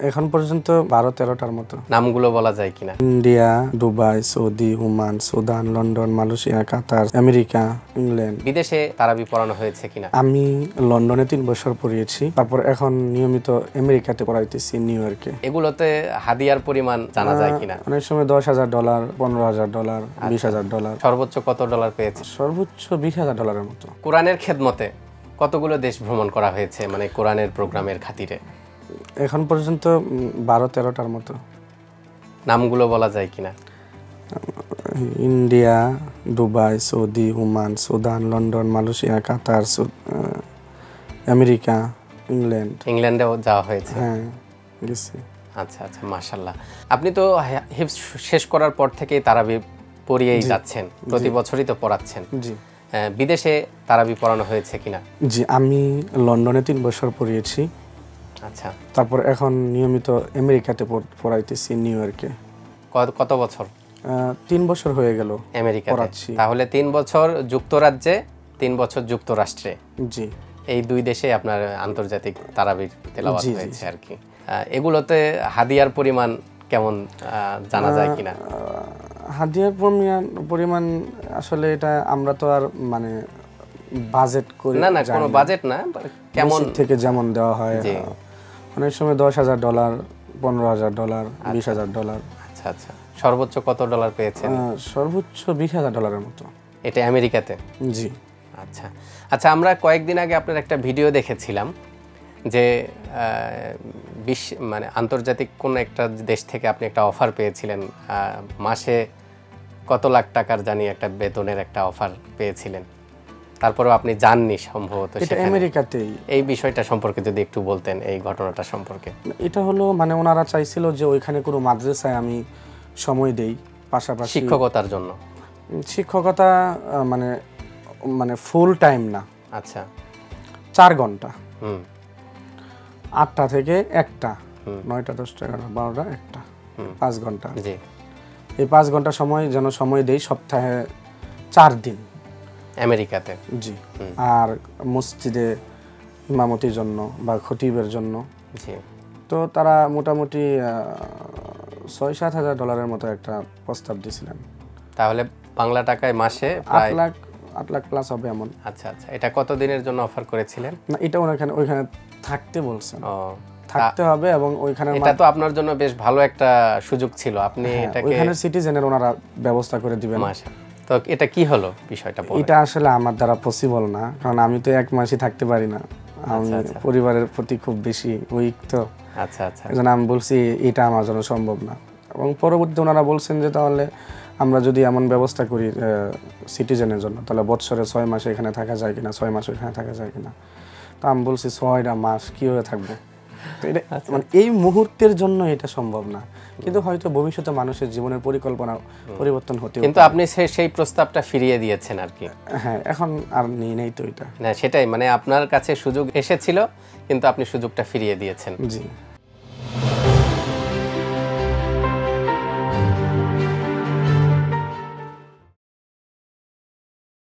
এখন পর্যন্ত 12-13টার মতো। নামগুলো বলা যায় কিনা? India, Dubai, Saudi, Oman, Sudan, London, Malaysia, Qatar, America, England. বিদেশে তারাবি পড়ানো হয়েছে কিনা? আমি লন্ডনে 3 বছর পড়িয়েছি, তারপর এখন নিয়মিত আমেরিকাতে পড়াইতেছি, নিউ ইয়র্কে। এগুলোতে হাদিয়ার পরিমাণ জানা যায় কিনা? অনেক সময় $10,000, $15,000, $20,000। সর্বোচ্চ কত ডলার পেয়েছে? সর্বোচ্চ $20,000 মতো। কোরআনের খেদমতে কতগুলো দেশ ভ্রমণ করা হয়েছে, মানে কোরআনের প্রোগ্রামের খাতিরে? এখন পর্যন্ত 12-13টার মতো। নামগুলো বলা যায় কিনা? India, Dubai, Saudi, Oman, Sudan, London, Malaysia, Qatar, America, England. ইংল্যান্ডেও যাওয়া হয়েছে? হ্যাঁ, গেছি। আচ্ছা আচ্ছা, মাশাআল্লাহ। আপনি তো হিফজ শেষ করার পর থেকেই তারাবি পড়িয়েই যাচ্ছেন, প্রতি বছরই তো পড়াচ্ছেন। জি। বিদেশে তারাবি পড়ানো হয়েছে কিনা? জি, আমি লন্ডনে 3 বছর পড়িয়েছি। আচ্ছা, তারপর এখন নিয়মিত আমেরিকাতে পড়াইতেছি, নিউ ইয়র্কে। কত বছর? 3 বছর হয়ে গেল আমেরিকাতে পড়াচ্ছি। তাহলে 3 বছর যুক্তরাজ্যে, 3 বছর যুক্তরাষ্ট্রে। জি, এই 2 দেশে আপনার আন্তর্জাতিক তারাবির তেলাওয়াত হয়েছে আর কি। এগুলোতে হাদিয়ার পরিমাণ কেমন জানা যায় কিনা? হাদিয়ার পরিমাণ আসলে এটা আমরা তো আর মানে বাজেট করি না, কোনো বাজেট না, কেমন থেকে যেমন দেওয়া হয়। অনেক সময় $10,000, $15,000, $20,000। আচ্ছা আচ্ছা, সর্বোচ্চ কত ডলার পেয়েছেন? সর্বোচ্চ $20,000 মতো। এটা আমেরিকাতে? জি। আচ্ছা আচ্ছা, আমরা কয়েকদিন আগে আপনার একটা ভিডিও দেখেছিলাম যে মানে আন্তর্জাতিক কোন একটা দেশ থেকে আপনি একটা অফার পেয়েছিলেন, মাসে কত লাখ টাকার জানি একটা বেতনের একটা অফার পেয়েছিলেন, তারপরেও আপনি যাননি সম্ভবত এটা আমেরিকাতেই। এই বিষয়টা সম্পর্কে যদি একটু বলতেন, এই ঘটনাটা সম্পর্কে। এটা হলো মানে ওনারা চাইছিল যে ওইখানে কোনো মাদ্রাসায় আমি সময় দেই, পাশাপাশি শিক্ষকতার জন্য। শিক্ষকতা মানে মানে ফুল টাইম না। আচ্ছা, 4 ঘন্টা। 8টা থেকে 1টা, 9টা, 10টা, 11টা, 12টা, 1টা, 5 ঘন্টা। জি। এই 5 ঘন্টা সময় যেন সময় দেই সপ্তাহে 4 দিন আমেরিকাতে। জি। আর মসজিদে ইমামতির জন্য বা খতিবের জন্য। জি। তো তারা মোটামুটি $6,000-7,000 মতো একটা প্রস্তাব দিয়েছিলেন। তাহলে বাংলা টাকায় মাসে প্রায় 8 লাখ প্লাস হবে এমন। আচ্ছা আচ্ছা, এটা কত দিনের জন্য অফার করেছিলেন? না, এটা ওইখানে থাকতে বলছেন। থাকতে হবে এবং ওইখানে এটা তো আপনার জন্য বেশ ভালো একটা সুযোগ ছিল, আপনি এটাকে ওইখানে সিটিজেনের ওনারা ব্যবস্থা করে দিবেন। তো এটা কি হলো বিষয়টা? এটা আসলে আমার দ্বারা পসিবল না, কারণ আমি তো 1 মাসই থাকতে পারি না। আমি পরিবারের প্রতি খুব বেশি উইক তো। আচ্ছা আচ্ছা, এজন্য আমি বলছি এটা আমার জন্য সম্ভব না। এবং পরবর্তীতে ওনারা বলছেন যে তাহলে আমরা যদি এমন ব্যবস্থা করি সিটিজেনের জন্য, তাহলে বছরে 6 মাস এখানে থাকা যায় কিনা, 6 মাস ওইখানে থাকা যায় কিনা। তো আমি বলছি 6টা মাস কীভাবে থাকবো। তো এটা মানে এই মুহূর্তের জন্য এটা সম্ভব না, কিন্তু হয়তো ভবিষ্যতে মানুষের জীবনের পরিকল্পনা পরিবর্তন হতে। কিন্তু আপনি সেই প্রস্তাবটা ফিরিয়ে দিয়েছেন আর কি। হ্যাঁ, এখন আর নেই তো এটা। না, সেটাই, মানে আপনার কাছে সুযোগ এসেছিল কিন্তু আপনি সুযোগটা ফিরিয়ে দিয়েছেন। জি।